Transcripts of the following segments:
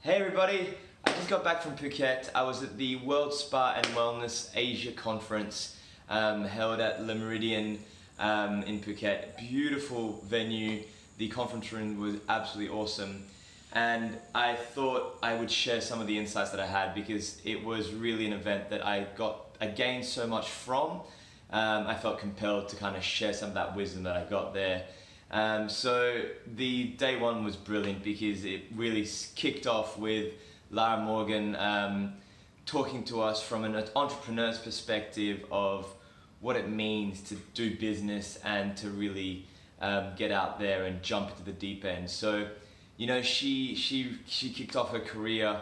Hey everybody, I just got back from Phuket. I was at the World Spa and Wellness Asia Conference held at Le Méridien in Phuket. Beautiful venue, the conference room was absolutely awesome, and I thought I would share some of the insights that I had because it was really an event that I gained so much from. I felt compelled to kind of share some of that wisdom that I got there. So the day one was brilliant because it really kicked off with Lara Morgan talking to us from an entrepreneur's perspective of what it means to do business and to really get out there and jump into the deep end. So, you know, she kicked off her career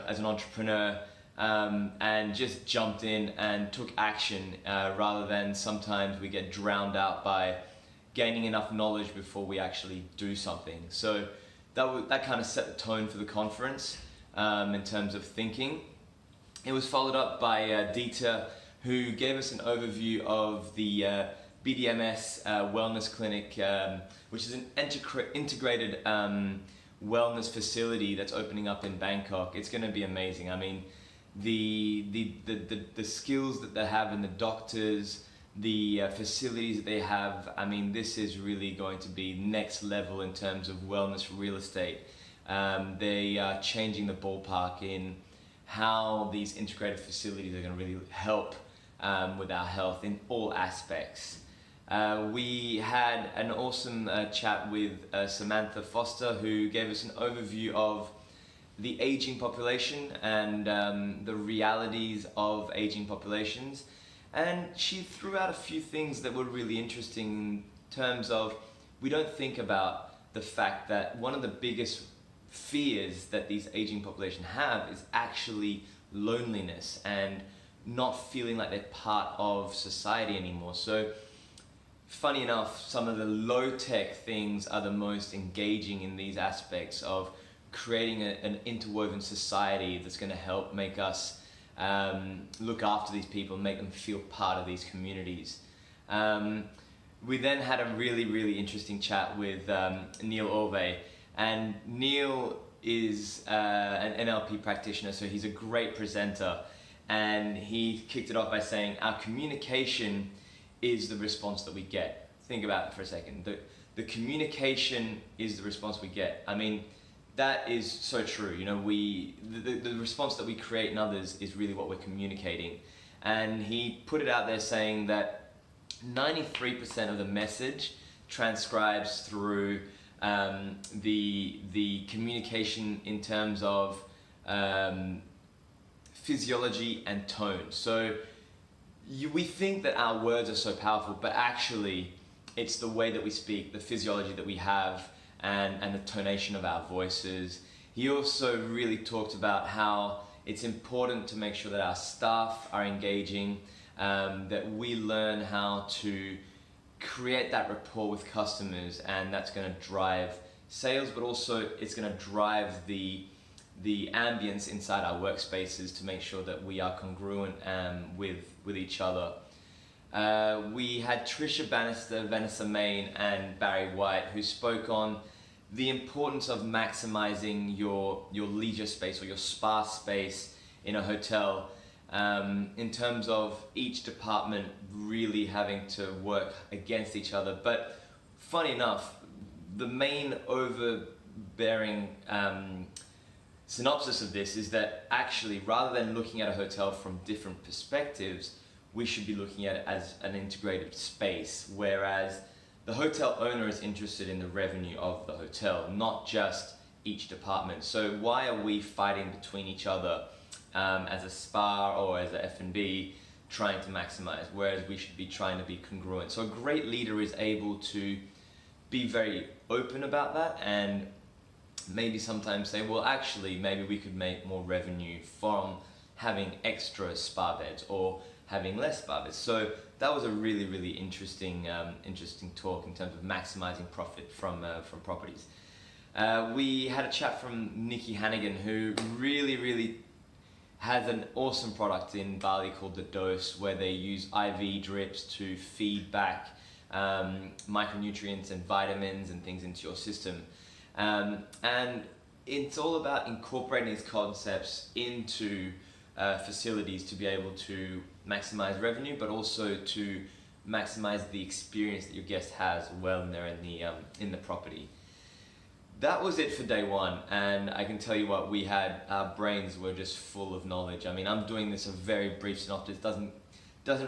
as an entrepreneur and just jumped in and took action rather than sometimes we get drowned out by gaining enough knowledge before we actually do something. So that kind of set the tone for the conference in terms of thinking. It was followed up by Dita, who gave us an overview of the BDMS wellness clinic, which is an integrated wellness facility that's opening up in Bangkok. It's going to be amazing. I mean, the skills that they have and the doctors, the facilities that they have, I mean, this is really going to be next level in terms of wellness real estate. They are changing the ballpark in how these integrated facilities are going to really help with our health in all aspects. We had an awesome chat with Samantha Foster, who gave us an overview of the aging population and the realities of aging populations. And she threw out a few things that were really interesting in terms of, we don't think about the fact that one of the biggest fears that these aging population have is actually loneliness and not feeling like they're part of society anymore. So funny enough, some of the low-tech things are the most engaging in these aspects of creating an interwoven society that's going to help make us look after these people and make them feel part of these communities. We then had a really interesting chat with Neil Orve, and Neil is an NLP practitioner, so he's a great presenter, and he kicked it off by saying our communication is the response that we get. Think about it for a second. The communication is the response we get. I mean, that is so true. You know, the response that we create in others is really what we're communicating. And he put it out there saying that 93% of the message transcribes through the communication in terms of physiology and tone. So we think that our words are so powerful, but actually it's the way that we speak, the physiology that we have, and the tonation of our voices. He also really talked about how it's important to make sure that our staff are engaging, that we learn how to create that rapport with customers, and that's going to drive sales, but also it's going to drive the ambience inside our workspaces to make sure that we are congruent with each other. We had Trisha Bannister, Vanessa Main, and Barry White, who spoke on the importance of maximizing your leisure space or your spa space in a hotel, in terms of each department really having to work against each other. But funny enough, the main overbearing synopsis of this is that actually, rather than looking at a hotel from different perspectives, we should be looking at it as an integrated space, whereas the hotel owner is interested in the revenue of the hotel, not just each department. So why are we fighting between each other as a spa or as a F&B trying to maximize, whereas we should be trying to be congruent? So a great leader is able to be very open about that and maybe sometimes say, well, actually, maybe we could make more revenue from having extra spa beds or having less spa beds. So that was a really interesting talk in terms of maximizing profit from properties. We had a chat from Nikki Hannigan, who really has an awesome product in Bali called The Dose, where they use IV drips to feed back micronutrients and vitamins and things into your system. And it's all about incorporating these concepts into facilities to be able to maximize revenue, but also to maximize the experience that your guest has while they're in the property. That was it for day one, and I can tell you what, our brains were just full of knowledge. I mean, I'm doing this a very brief synopsis, doesn't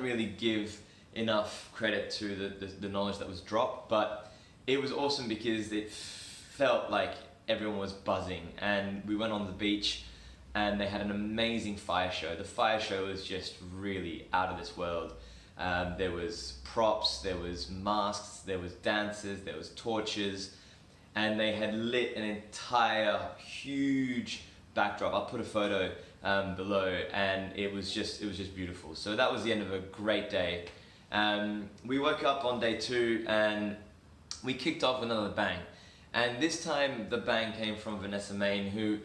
really give enough credit to the knowledge that was dropped, but it was awesome because it felt like everyone was buzzing. And we went on the beach and they had an amazing fire show. The fire show was just really out of this world. There was props, there was masks, there was dancers, there was torches, and they had lit an entire huge backdrop. I'll put a photo below, and it was just beautiful. So that was the end of a great day. We woke up on day two and we kicked off with another bang. And this time the bang came from Vanessa Main, who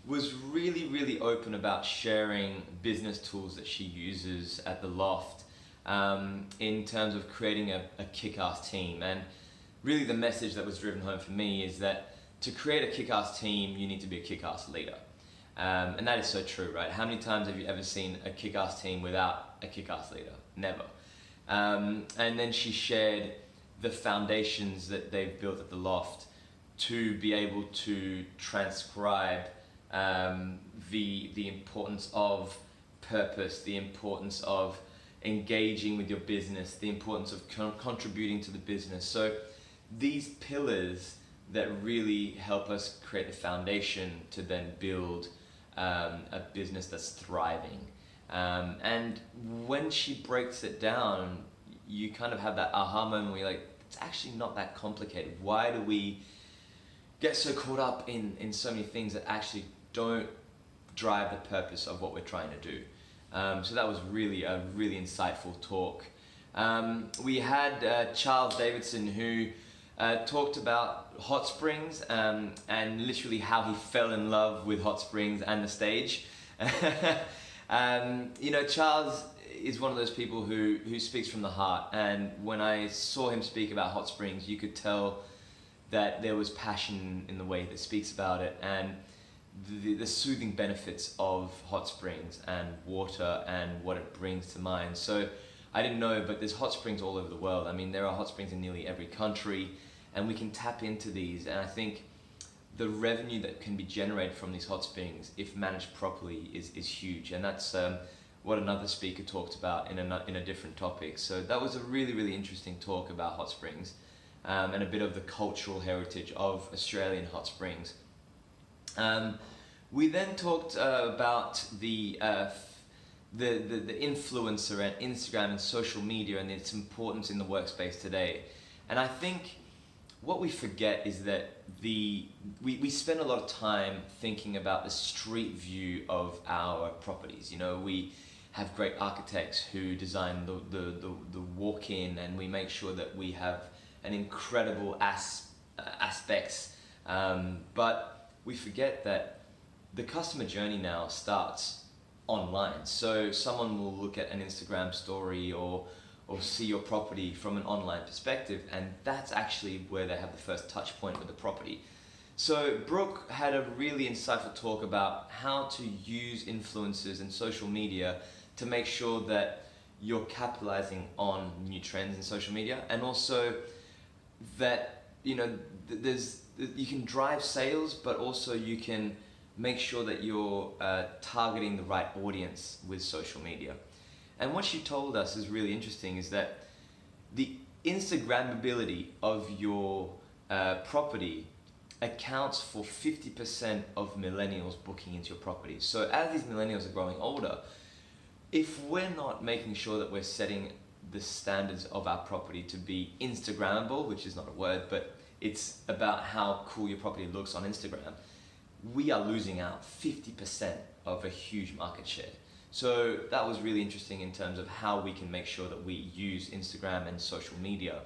was really open about sharing business tools that she uses at the loft in terms of creating a kick-ass team. And really the message that was driven home for me is that to create a kick-ass team, you need to be a kick-ass leader. And that is so true, right? How many times have you ever seen a kick-ass team without a kick-ass leader? Never. And then she shared the foundations that they've built at the loft to be able to transcribe the importance of purpose, the importance of engaging with your business, the importance of contributing to the business. So these pillars that really help us create the foundation to then build a business that's thriving. And when she breaks it down, you kind of have that aha moment where you're like, it's actually not that complicated. Why do we get so caught up in so many things that actually don't drive the purpose of what we're trying to do? So that was really a really insightful talk. We had Charles Davidson, who talked about hot springs and literally how he fell in love with hot springs and the stage. You know, Charles is one of those people who speaks from the heart, and when I saw him speak about hot springs, you could tell that there was passion in the way that he speaks about it, and the soothing benefits of hot springs and water and what it brings to mind. So I didn't know, but there's hot springs all over the world. I mean, there are hot springs in nearly every country, and we can tap into these. And I think the revenue that can be generated from these hot springs, if managed properly, is huge. And that's what another speaker talked about in a different topic. So that was a really interesting talk about hot springs and a bit of the cultural heritage of Australian hot springs. We then talked about the influencer and Instagram and social media and its importance in the workspace today. And I think what we forget is that we spend a lot of time thinking about the street view of our properties. You know, we have great architects who design the walk-in, and we make sure that we have an incredible aspects, but we forget that the customer journey now starts online. So someone will look at an Instagram story or see your property from an online perspective, and that's actually where they have the first touch point with the property. So Brooke had a really insightful talk about how to use influencers and social media to make sure that you're capitalizing on new trends in social media, and also that, you know, you can drive sales, but also you can make sure that you're targeting the right audience with social media. And what she told us is really interesting, is that the Instagrammability of your property accounts for 50% of millennials booking into your property. So as these millennials are growing older, if we're not making sure that we're setting the standards of our property to be Instagrammable, which is not a word, but it's about how cool your property looks on Instagram, we are losing out 50% of a huge market share. So that was really interesting in terms of how we can make sure that we use Instagram and social media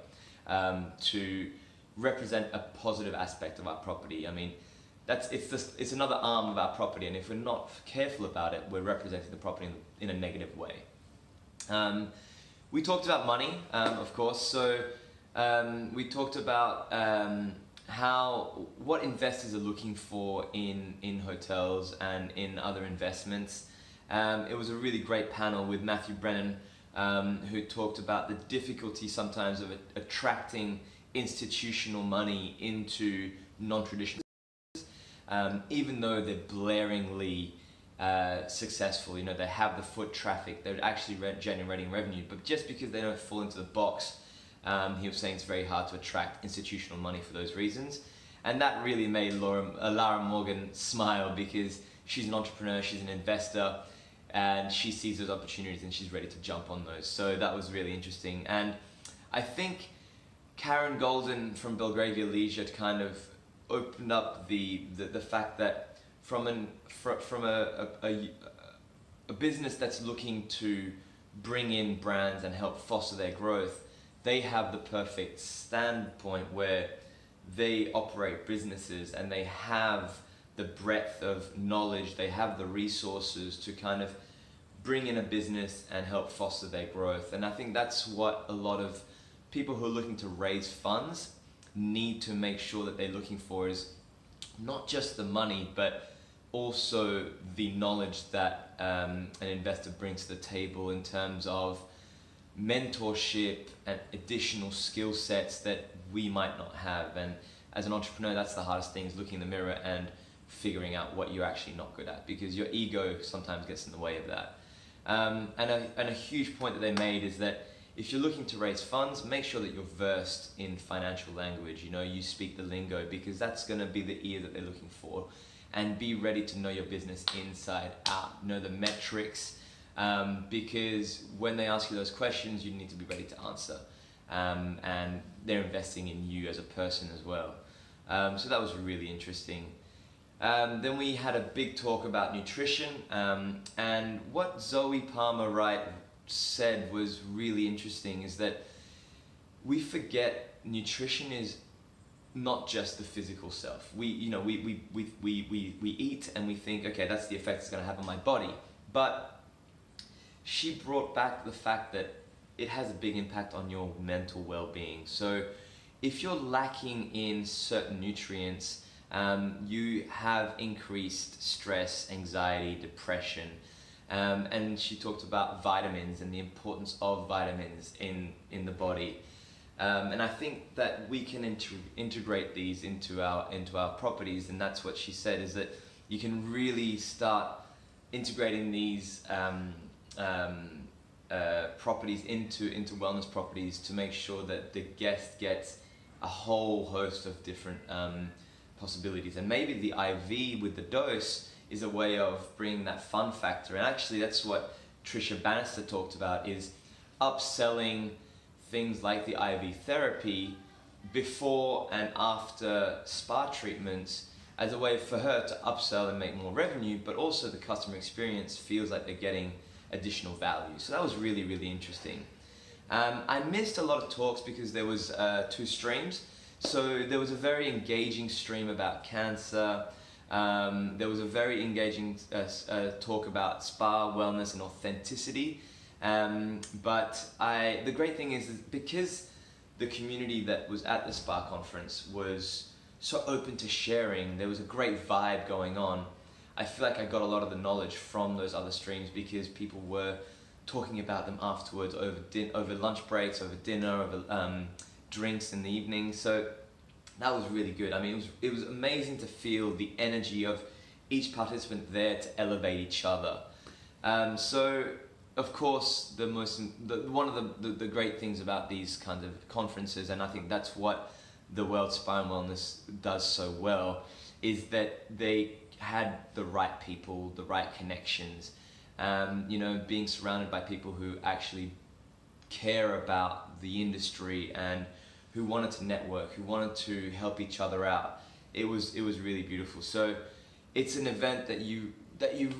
to represent a positive aspect of our property. I mean, it's another arm of our property, and if we're not careful about it, we're representing the property in a negative way. We talked about money, of course. So we talked about what investors are looking for in hotels and in other investments. It was a really great panel with Matthew Brennan, who talked about the difficulty sometimes of attracting institutional money into non-traditional, even though they're blaringly successful. You know, they have the foot traffic, they're actually generating revenue, but just because they don't fall into the box, he was saying it's very hard to attract institutional money for those reasons. And that really made Lara Morgan smile, because she's an entrepreneur, she's an investor, and she sees those opportunities and she's ready to jump on those. So that was really interesting. And I think Karen Golden from Belgravia Leisure kind of opened up the fact that from a business that's looking to bring in brands and help foster their growth, they have the perfect standpoint where they operate businesses and they have the breadth of knowledge, they have the resources to kind of bring in a business and help foster their growth. And I think that's what a lot of people who are looking to raise funds need to make sure that they're looking for, is not just the money, but also the knowledge that an investor brings to the table in terms of mentorship and additional skill sets that we might not have. And as an entrepreneur, that's the hardest thing, is looking in the mirror and figuring out what you're actually not good at, because your ego sometimes gets in the way of that. And a huge point that they made is that if you're looking to raise funds, make sure that you're versed in financial language. You know, you speak the lingo, because that's going to be the ear that they're looking for. And be ready to know your business inside out, know the metrics, because when they ask you those questions, you need to be ready to answer. And they're investing in you as a person as well. So that was really interesting. Then we had a big talk about nutrition, and what Zoe Palmer-Wright said was really interesting, is that we forget nutrition is not just the physical self. We eat and we think, okay, that's the effect it's going to have on my body. But she brought back the fact that it has a big impact on your mental well-being. So if you're lacking in certain nutrients, you have increased stress, anxiety, depression. And she talked about vitamins and the importance of vitamins in the body. And I think that we can integrate these into our properties, and that's what she said, is that you can really start integrating these properties into wellness properties to make sure that the guest gets a whole host of different possibilities. And maybe the IV with the dose is a way of bringing that fun factor. And actually that's what Trisha Bannister talked about, is upselling things like the IV therapy before and after spa treatments, as a way for her to upsell and make more revenue, but also the customer experience feels like they're getting additional value. So that was really, really interesting. I missed a lot of talks because there was 2 streams. So there was a very engaging stream about cancer. There was a very engaging talk about spa, wellness and authenticity. But the great thing is because the community that was at the spa conference was so open to sharing, there was a great vibe going on. I feel like I got a lot of the knowledge from those other streams, because people were talking about them afterwards, over lunch breaks, over dinner, over drinks in the evening. So that was really good. I mean, it was amazing to feel the energy of each participant there to elevate each other. So of course, one of the great things about these kinds of conferences, and I think that's what the World Spa and Wellness does so well, is that they had the right people, the right connections, you know, being surrounded by people who actually care about the industry and who wanted to network, who wanted to help each other out. It was really beautiful. So it's an event that you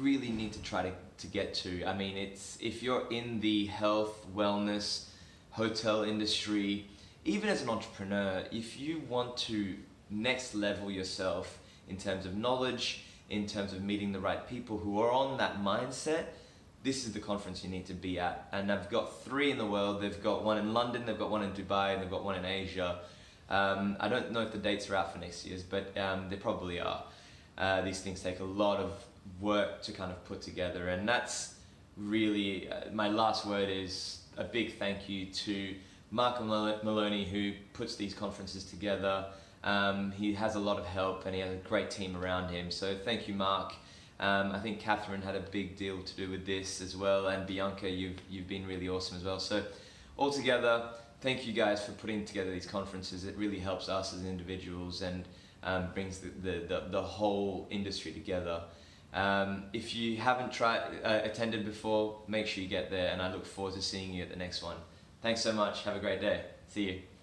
really need to try to get to. I mean, if you're in the health, wellness, hotel industry, even as an entrepreneur, if you want to next level yourself in terms of knowledge, in terms of meeting the right people who are on that mindset, this is the conference you need to be at. And I've got 3 in the world. They've got one in London, they've got one in Dubai, and they've got one in Asia. I don't know if the dates are out for next year's, but they probably are. These things take a lot of work to kind of put together, and that's really my last word is a big thank you to Mark Maloney, who puts these conferences together. He has a lot of help and he has a great team around him, so thank you, Mark. I think Catherine had a big deal to do with this as well, and Bianca, you've been really awesome as well. So altogether, thank you guys for putting together these conferences. It really helps us as individuals and brings the whole industry together. If you haven't attended before, make sure you get there, and I look forward to seeing you at the next one. Thanks so much. Have a great day. See you.